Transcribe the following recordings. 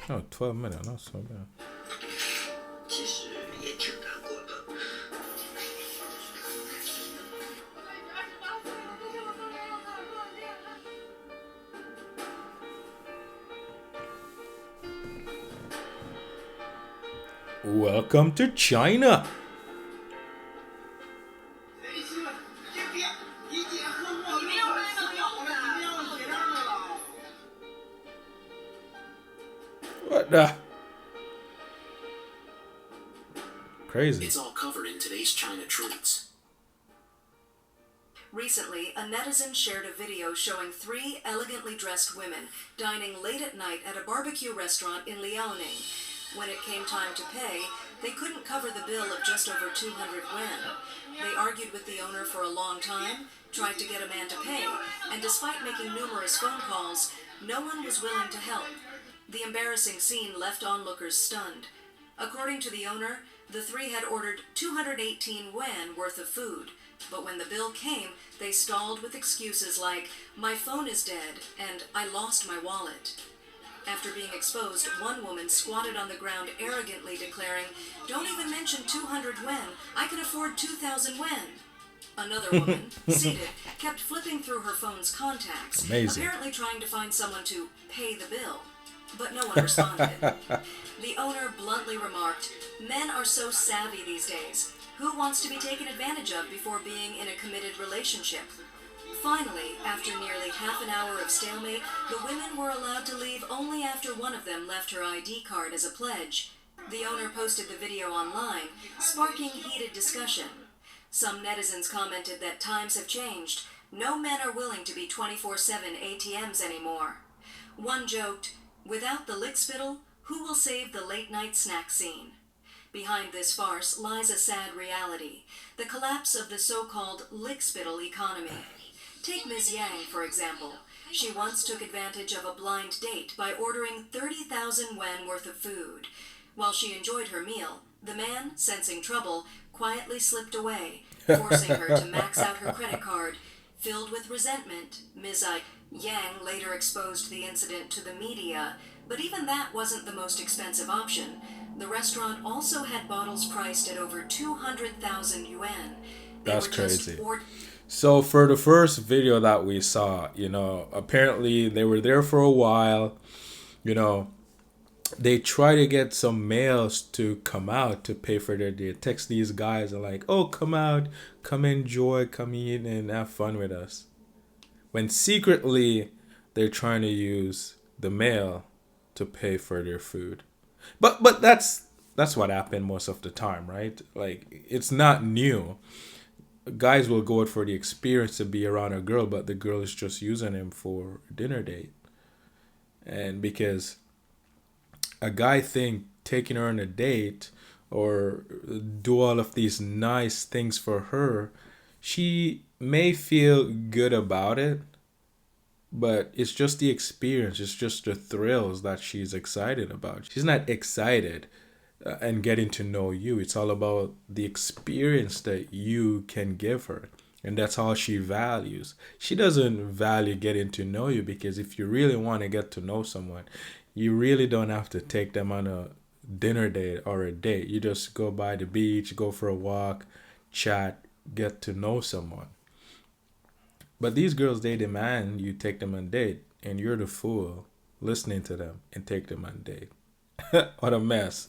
Oh, 12 minutes, not so bad. Welcome to China. What the? Crazy. It's all covered in today's China Truths. Recently, a netizen shared a video showing three elegantly dressed women dining late at night at a barbecue restaurant in Liaoning. When it came time to pay, they couldn't cover the bill of just over 200 yuan. They argued with the owner for a long time, tried to get a man to pay, and despite making numerous phone calls, no one was willing to help. The embarrassing scene left onlookers stunned. According to the owner, the three had ordered 218 yuan worth of food, but when the bill came, they stalled with excuses like, "My phone is dead," and "I lost my wallet." After being exposed, one woman squatted on the ground arrogantly declaring, "Don't even mention 200 yuan, I can afford 2,000 yuan." Another woman, seated, kept flipping through her phone's contacts, Amazing. apparently trying to find someone to pay the bill. But no one responded. The owner bluntly remarked, "Men are so savvy these days. Who wants to be taken advantage of before being in a committed relationship?" Finally, after nearly half an hour of stalemate, the women were allowed to leave only after one of them left her ID card as a pledge. The owner posted the video online, sparking heated discussion. Some netizens commented that times have changed. No men are willing to be 24/7 ATMs anymore. One joked, "Without the lickspittle, who will save the late-night snack scene?" Behind this farce lies a sad reality, the collapse of the so-called lickspittle economy. Take Ms. Yang, for example. She once took advantage of a blind date by ordering 30,000 yuan worth of food. While she enjoyed her meal, the man, sensing trouble, quietly slipped away, forcing her to max out her credit card. Filled with resentment, Ms. Yang later exposed the incident to the media, but even that wasn't the most expensive option. The restaurant also had bottles priced at over 200,000 yuan. That's crazy. So for the first video that we saw, apparently they were there for a while. They try to get some males to come out to pay for their date. Text these guys and like, "Oh, come out, come enjoy, come eat and have fun with us." When secretly they're trying to use the male to pay for their food. But that's what happened most of the time, right? Like, it's not new. Guys will go out for the experience to be around a girl, but the girl is just using him for a dinner date. And because a guy think taking her on a date or do all of these nice things for her, she may feel good about it, but it's just the experience, it's just the thrills that she's excited about. She's not excited and getting to know you. It's all about the experience that you can give her. And that's all she values. She doesn't value getting to know you, because if you really want to get to know someone, you really don't have to take them on a dinner date or a date. You just go by the beach, go for a walk, chat, get to know someone. But these girls, they demand you take them on a date, and you're the fool listening to them and take them on a date. What a mess.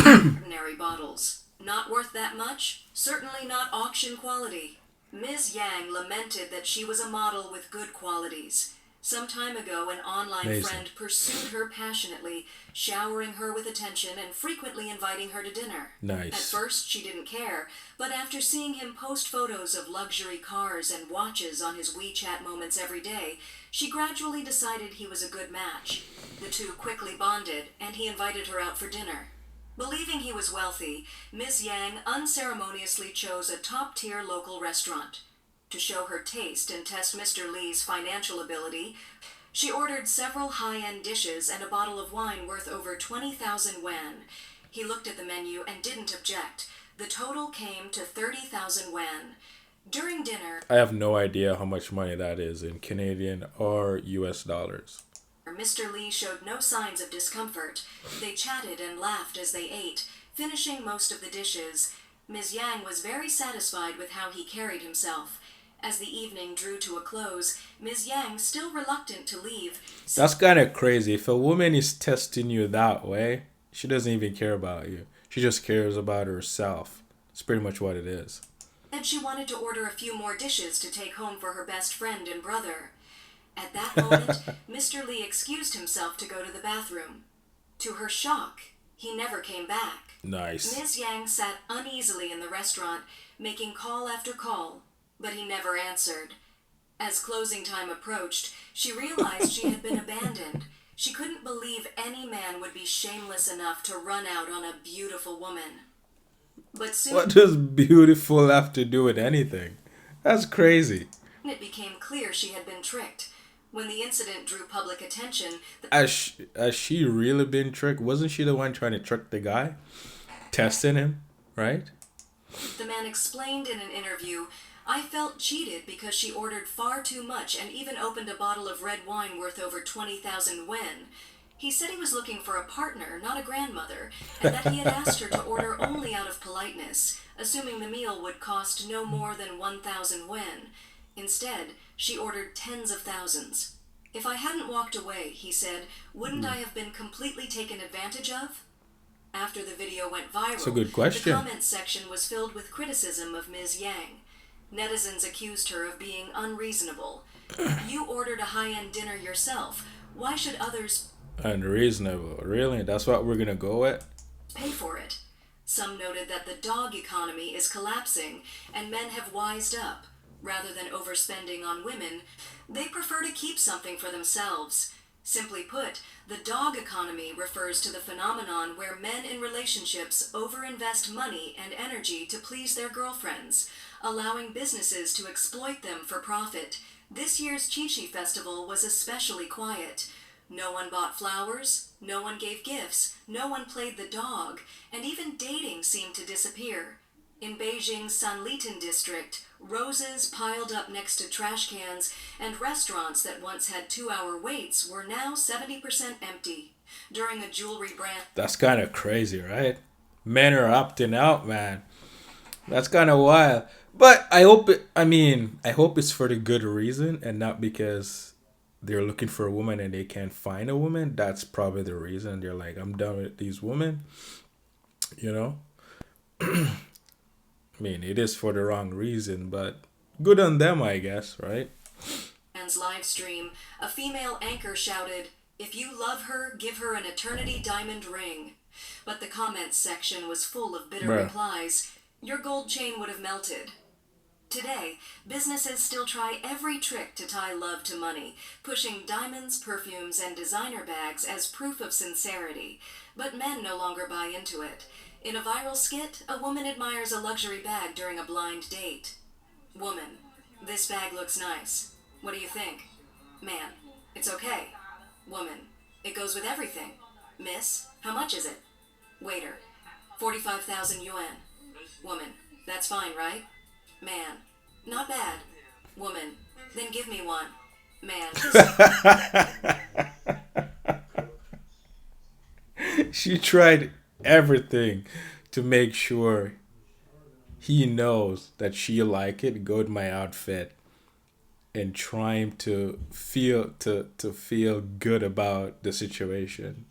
Ordinary bottles. Not worth that much? Certainly not auction quality. Ms. Yang lamented that she was a model with good qualities. Some time ago, an online Amazing. friend pursued her passionately, showering her with attention and frequently inviting her to dinner. Nice. At first, she didn't care, but after seeing him post photos of luxury cars and watches on his WeChat moments every day, she gradually decided he was a good match. The two quickly bonded, and he invited her out for dinner. Believing he was wealthy, Ms. Yang unceremoniously chose a top-tier local restaurant. To show her taste and test Mr. Lee's financial ability, she ordered several high-end dishes and a bottle of wine worth over 20,000 yuan. He looked at the menu and didn't object. The total came to 30,000 yuan. During dinner, I have no idea how much money that is in Canadian or US dollars. Mr. Lee showed no signs of discomfort. They chatted and laughed as they ate, finishing most of the dishes. Ms. Yang was very satisfied with how he carried himself. As the evening drew to a close, Ms. Yang, still reluctant to leave, That's kind of crazy. If a woman is testing you that way, she doesn't even care about you. She just cares about herself. It's pretty much what it is. said she wanted to order a few more dishes to take home for her best friend and brother. At that moment, Mr. Lee excused himself to go to the bathroom. To her shock, he never came back. Nice. Ms. Yang sat uneasily in the restaurant, making call after call, but he never answered. As closing time approached, she realized she had been abandoned. She couldn't believe any man would be shameless enough to run out on a beautiful woman. But soon What does beautiful have to do with anything? That's crazy. it became clear she had been tricked. When the incident drew public attention, Has she really been tricked? Wasn't she the one trying to trick the guy? Testing him, right? the man explained in an interview, "I felt cheated because she ordered far too much and even opened a bottle of red wine worth over 20,000 yuan. He said he was looking for a partner, not a grandmother, and that he had asked her to order only out of politeness, assuming the meal would cost no more than 1,000 yuan. Instead, she ordered tens of thousands. If I hadn't walked away," he said, "wouldn't I have been completely taken advantage of?" After the video went viral, That's a good question. the comments section was filled with criticism of Ms. Yang. Netizens accused her of being unreasonable. "You ordered a high-end dinner yourself. Why should others Unreasonable. Really? That's what we're gonna go with? pay for it?" Some noted that the dog economy is collapsing and men have wised up. Rather than overspending on women, they prefer to keep something for themselves. Simply put, the dog economy refers to the phenomenon where men in relationships overinvest money and energy to please their girlfriends, allowing businesses to exploit them for profit. This year's Qixi Festival was especially quiet. No one bought flowers, no one gave gifts, no one played the dog, and even dating seemed to disappear. In Beijing's Sanlitun district, roses piled up next to trash cans, and restaurants that once had 2-hour waits were now 70% empty. During a jewelry brand That's kind of crazy, right? Men are opting out, man. That's kind of wild. But I hope I hope it's for the good reason and not because they're looking for a woman and they can't find a woman. That's probably the reason. They're like, I'm done with these women. You know? It is for the wrong reason, but good on them, I guess, right? Man's live stream, a female anchor shouted, "If you love her, give her an eternity diamond ring." But the comments section was full of bitter Bruh. replies. "Your gold chain would have melted." Today, businesses still try every trick to tie love to money, pushing diamonds, perfumes, and designer bags as proof of sincerity. But men no longer buy into it. In a viral skit, a woman admires a luxury bag during a blind date. Woman, "This bag looks nice. What do you think?" Man, "It's okay." Woman, "It goes with everything." Miss, "How much is it?" Waiter, 45,000 yuan. Woman, "That's fine, right?" Man, "Not bad." Woman, "Then give me one." Man, She tried everything to make sure he knows that she like it, go with my outfit, and trying to feel good about the situation.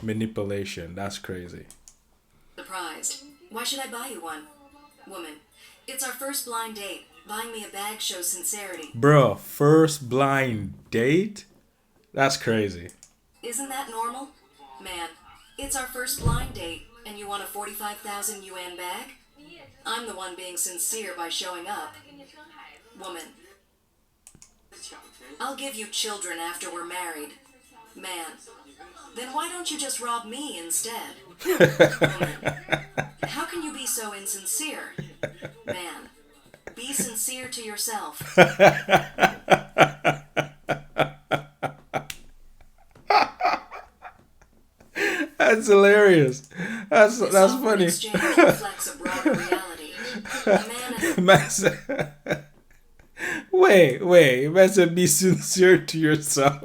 Manipulation. That's crazy. surprised. "Why should I buy you one?" Woman, "It's our first blind date. Buying me a bag shows sincerity." Bro, first blind date? That's crazy. "Isn't that normal?" Man, "It's our first blind date, and you want a 45,000 yuan bag?" I'm the one being sincere by showing up. Woman, "I'll give you children after we're married." Man, "Then why don't you just rob me instead?" Woman, "How can you be so insincere?" Man, "Be sincere to yourself." That's hilarious. That's This awkward funny. exchange reflects a broader reality. A man and Man said- wait. Man said be sincere to yourself.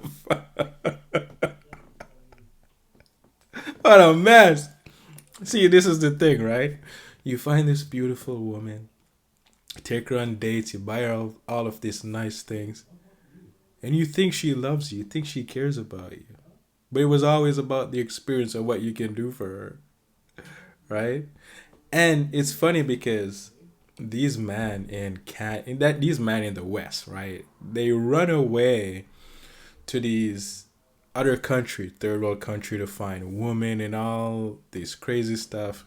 What a mess. See, this is the thing, right? You find this beautiful woman, take her on dates, you buy her all of these nice things, and you think she loves you, you think she cares about you. But it was always about the experience of what you can do for her, right? And it's funny because these men these men in the West, right? They run away to these other country, third world country, to find women and all this crazy stuff.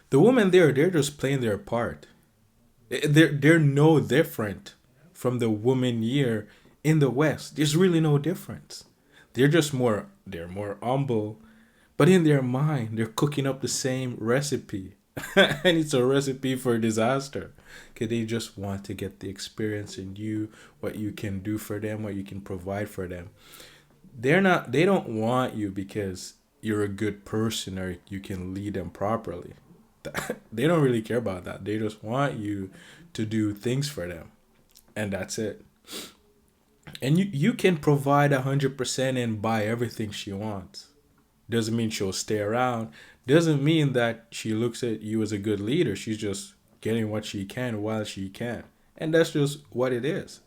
The women there, they're just playing their part. They're no different from the women here in the West. There's really no difference. They're more humble, but in their mind, they're cooking up the same recipe. And it's a recipe for disaster. Okay, they just want to get the experience in you, what you can do for them, what you can provide for them. They don't want you because you're a good person or you can lead them properly. They don't really care about that. They just want you to do things for them. And that's it. And you can provide 100% and buy everything she wants. Doesn't mean she'll stay around. Doesn't mean that she looks at you as a good leader. She's just getting what she can while she can. And that's just what it is.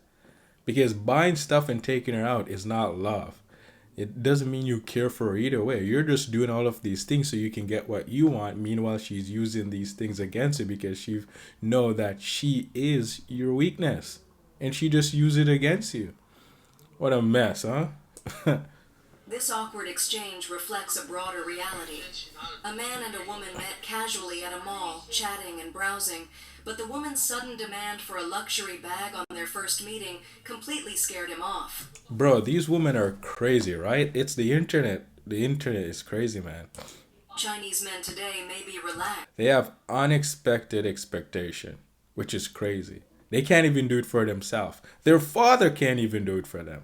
Because buying stuff and taking her out is not love. It doesn't mean you care for her either way. You're just doing all of these things so you can get what you want. Meanwhile, she's using these things against you because she know that she is your weakness. And she just use it against you. What a mess, huh? This awkward exchange reflects a broader reality. A man and a woman met casually at a mall, chatting and browsing, but the woman's sudden demand for a luxury bag on their first meeting completely scared him off. Bro, these women are crazy, right? It's the internet. The internet is crazy, man. Chinese men today may be relaxed. They have unexpected expectation, which is crazy. They can't even do it for themselves. Their father can't even do it for them.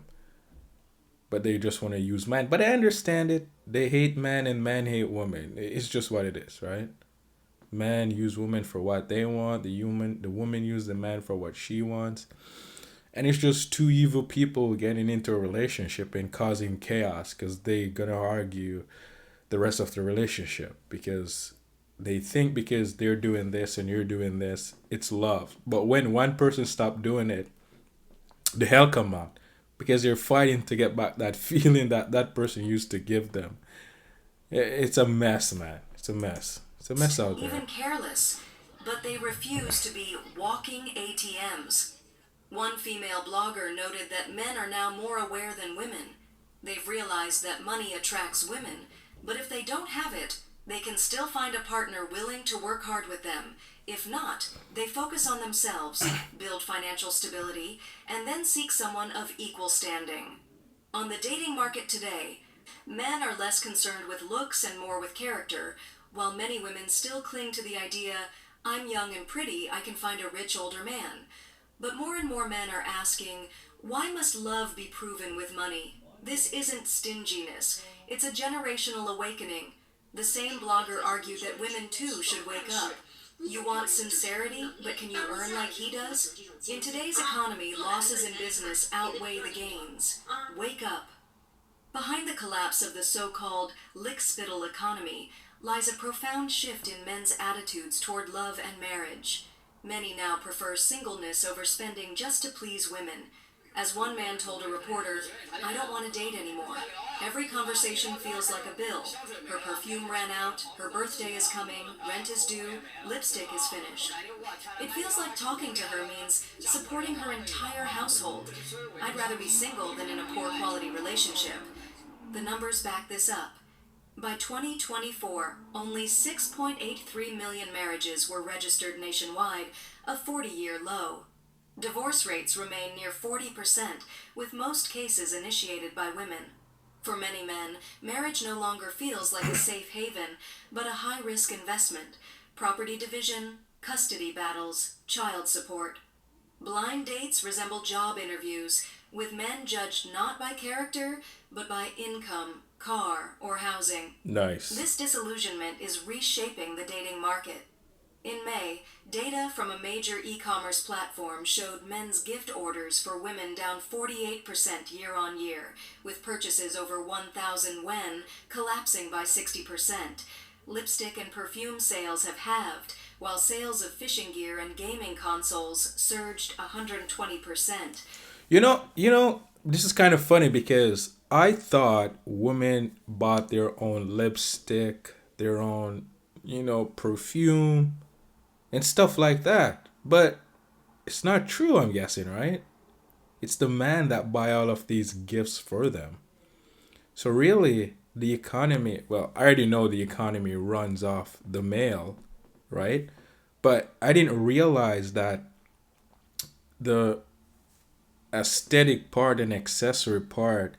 But they just want to use man. But I understand it. They hate man and man hate woman. It's just what it is, right? Man use women for what they want. The woman use the man for what she wants. And it's just two evil people getting into a relationship and causing chaos because they gonna argue the rest of the relationship because they think because they're doing this and you're doing this, it's love. But when one person stop doing it, the hell come out because they're fighting to get back that feeling that that person used to give them. It's a mess, man. It's a mess. It's a mess out there. Even careless, but they refuse to be walking ATMs. One female blogger noted that men are now more aware than women. They've realized that money attracts women, but if they don't have it, they can still find a partner willing to work hard with them. If not, they focus on themselves, build financial stability, and then seek someone of equal standing. On the dating market today, men are less concerned with looks and more with character, while many women still cling to the idea, I'm young and pretty, I can find a rich older man. But more and more men are asking, why must love be proven with money? This isn't stinginess, it's a generational awakening. The same blogger argued that women too should wake up. You want sincerity, but can you earn like he does? In today's economy, losses in business outweigh the gains. Wake up. Behind the collapse of the so-called lick-spittle economy lies a profound shift in men's attitudes toward love and marriage. Many now prefer singleness over spending just to please women. As one man told a reporter, I don't want to date anymore. Every conversation feels like a bill. Her perfume ran out, her birthday is coming, rent is due, lipstick is finished. It feels like talking to her means supporting her entire household. I'd rather be single than in a poor quality relationship. The numbers back this up. By 2024, only 6.83 million marriages were registered nationwide, a 40-year low. Divorce rates remain near 40%, with most cases initiated by women. For many men, marriage no longer feels like a safe haven, but a high-risk investment. Property division, custody battles, child support. Blind dates resemble job interviews, with men judged not by character, but by income, car, or housing. Nice. This disillusionment is reshaping the dating market. In May, data from a major e-commerce platform showed men's gift orders for women down 48% year on year, with purchases over 1,000 yuan collapsing by 60%. Lipstick and perfume sales have halved, while sales of fishing gear and gaming consoles surged 120%. This is kind of funny because I thought women bought their own lipstick, their own, perfume and stuff like that. But it's not true, I'm guessing, right? It's the man that buy all of these gifts for them. So really, the economy, well, I already know the economy runs off the male, right? But I didn't realize that the aesthetic part and accessory part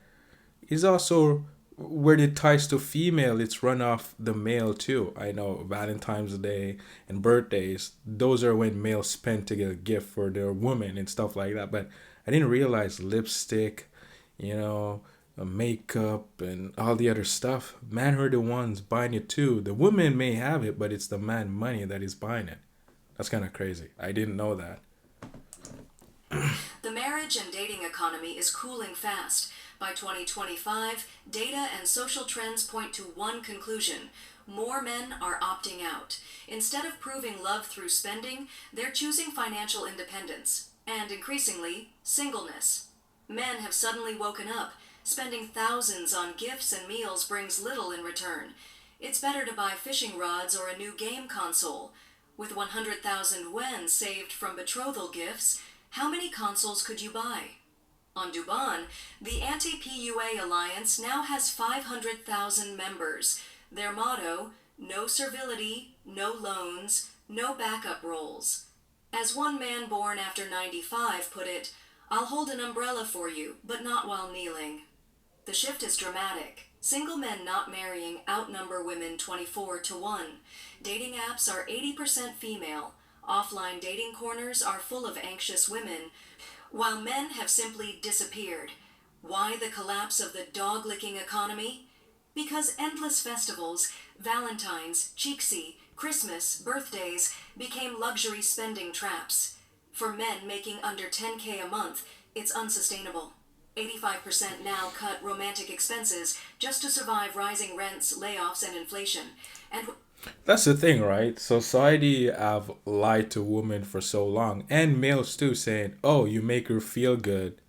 is also where it ties to female. It's run off the male too. I know Valentine's Day and birthdays, those are when males spend to get a gift for their woman and stuff like that. But I didn't realize lipstick, you know makeup and all the other stuff, men are the ones buying it too. The woman may have it, but it's the man money that is buying it. That's kind of crazy. I didn't know that. The marriage and dating economy is cooling fast. By 2025, data and social trends point to one conclusion: more men are opting out. Instead of proving love through spending, they're choosing financial independence and, increasingly, singleness. Men have suddenly woken up. Spending thousands on gifts and meals brings little in return. It's better to buy fishing rods or a new game console. With 100,000 yuan saved from betrothal gifts, how many consoles could you buy? On Duban, the anti-PUA alliance now has 500,000 members. Their motto: no servility, no loans, no backup roles. As one man born after 95 put it, "I'll hold an umbrella for you, but not while kneeling." The shift is dramatic. Single men not marrying outnumber women 24-1. Dating apps are 80% female. Offline dating corners are full of anxious women, while men have simply disappeared. Why the collapse of the dog-licking economy? Because endless festivals, Valentine's, Cheeksy, Christmas, birthdays, became luxury spending traps. For men making under 10K a month, it's unsustainable. 85% now cut romantic expenses just to survive rising rents, layoffs, and inflation. And That's the thing, right? Society have lied to women for so long, and males too, saying, "Oh, you make her feel good,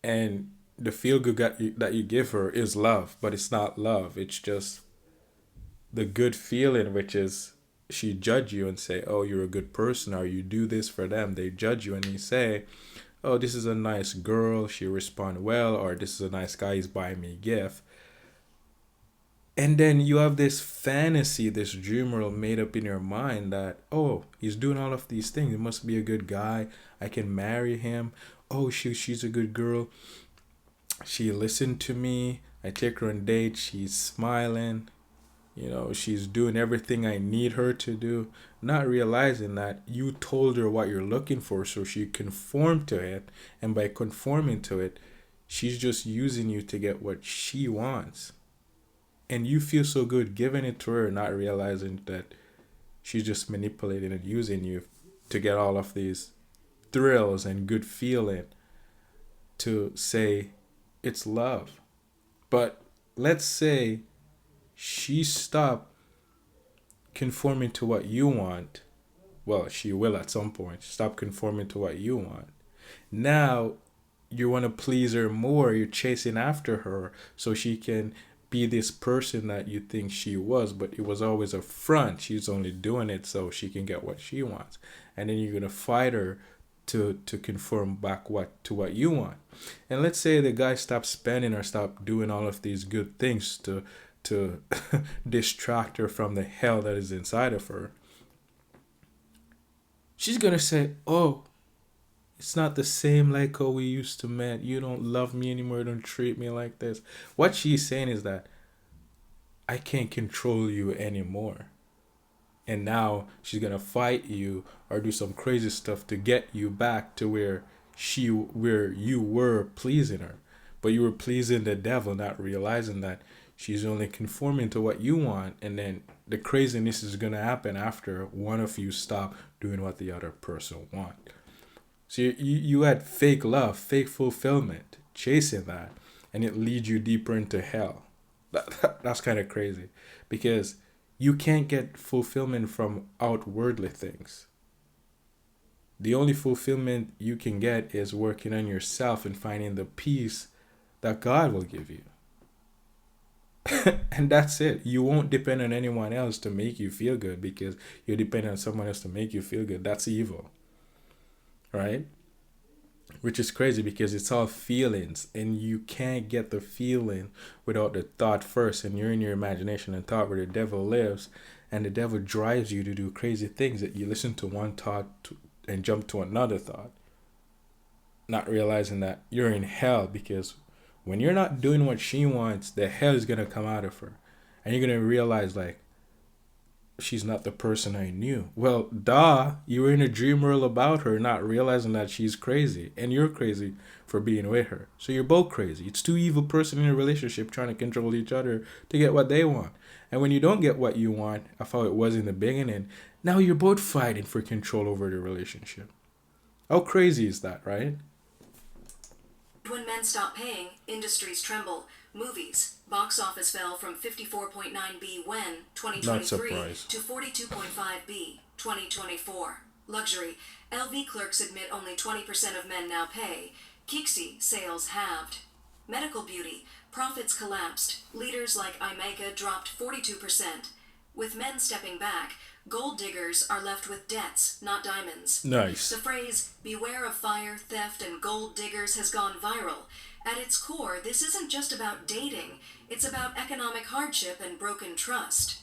and the feel good that you give her is love," but it's not love. It's just the good feeling, which is she judge you and say, "Oh, you're a good person," or you do this for them. They judge you and you say, "Oh, this is a nice girl. She respond well," or "This is a nice guy. He's buying me a gift." And then you have this fantasy, this dream world made up in your mind that, oh, he's doing all of these things. He must be a good guy. I can marry him. Oh, she's a good girl. She listened to me. I take her on dates. She's smiling. She's doing everything I need her to do. Not realizing that you told her what you're looking for, so she conformed to it. And by conforming to it, she's just using you to get what she wants. And you feel so good giving it to her, not realizing that she's just manipulating and using you to get all of these thrills and good feeling to say it's love. But let's say she stopped conforming to what you want. Well, she will at some point. Stop conforming to what you want. Now you want to please her more. You're chasing after her so she can be this person that you think she was, but it was always a front. She's only doing it so she can get what she wants. And then you're gonna fight her to conform back to what you want. And let's say the guy stops spending or stop doing all of these good things to distract her from the hell that is inside of her. She's gonna say, "Oh, it's not the same like how we used to meet. You don't love me anymore. You don't treat me like this." What she's saying is that I can't control you anymore. And now she's gonna fight you or do some crazy stuff to get you back to where you were pleasing her. But you were pleasing the devil, not realizing that she's only conforming to what you want, and then the craziness is gonna happen after one of you stop doing what the other person want. So you had fake love, fake fulfillment, chasing that, and it leads you deeper into hell. That's kind of crazy, because you can't get fulfillment from outwardly things. The only fulfillment you can get is working on yourself and finding the peace that God will give you. And that's it. You won't depend on anyone else to make you feel good, because you depend on someone else to make you feel good. That's evil. Right? Which is crazy, because it's all feelings, and you can't get the feeling without the thought first. And you're in your imagination and thought where the devil lives, and the devil drives you to do crazy things that you listen to one thought and jump to another thought, not realizing that you're in hell, because when you're not doing what she wants, the hell is going to come out of her. And you're going to realize, like, she's not the person I knew. Well, duh, you were in a dream world about her, not realizing that she's crazy. And you're crazy for being with her. So you're both crazy. It's two evil person in a relationship trying to control each other to get what they want. And when you don't get what you want, of how it was in the beginning, now you're both fighting for control over the relationship. How crazy is that, right? When men stop paying, industries tremble. Movies. Box office fell from 54.9B when 2023 to 42.5B 2024. Luxury. LV clerks admit only 20% of men now pay. Kixi sales halved. Medical beauty. Profits collapsed. Leaders like Imega dropped 42%. With men stepping back, gold diggers are left with debts, not diamonds. Nice. The phrase, beware of fire, theft, and gold diggers has gone viral. At its core, this isn't just about dating. It's about economic hardship and broken trust.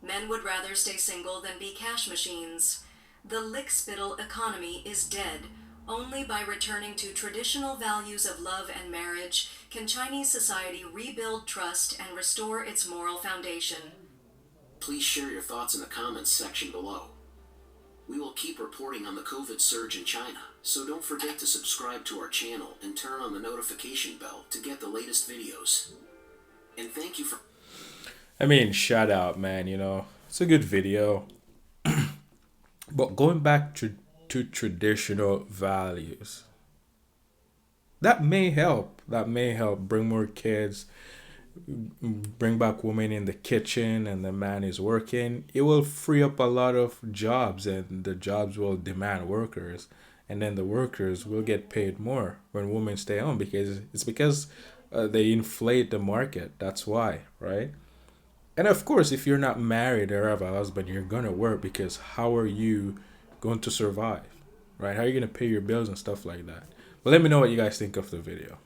Men would rather stay single than be cash machines. The lickspittle economy is dead. Only by returning to traditional values of love and marriage can Chinese society rebuild trust and restore its moral foundation. Please share your thoughts in the comments section below. We will keep reporting on the COVID surge in China, so don't forget to subscribe to our channel and turn on the notification bell to get the latest videos. And thank you for... I mean, shout out, man, it's a good video. But going back to traditional values, that may help. That may help bring more kids, bring back women in the kitchen, and the man is working. It will free up a lot of jobs, and the jobs will demand workers, and then the workers will get paid more when women stay home, because they inflate the market. That's why, right? And of course, if you're not married or have a husband, you're gonna work, because how are you going to survive, right? How are you gonna pay your bills and stuff like that? But let me know what you guys think of the video.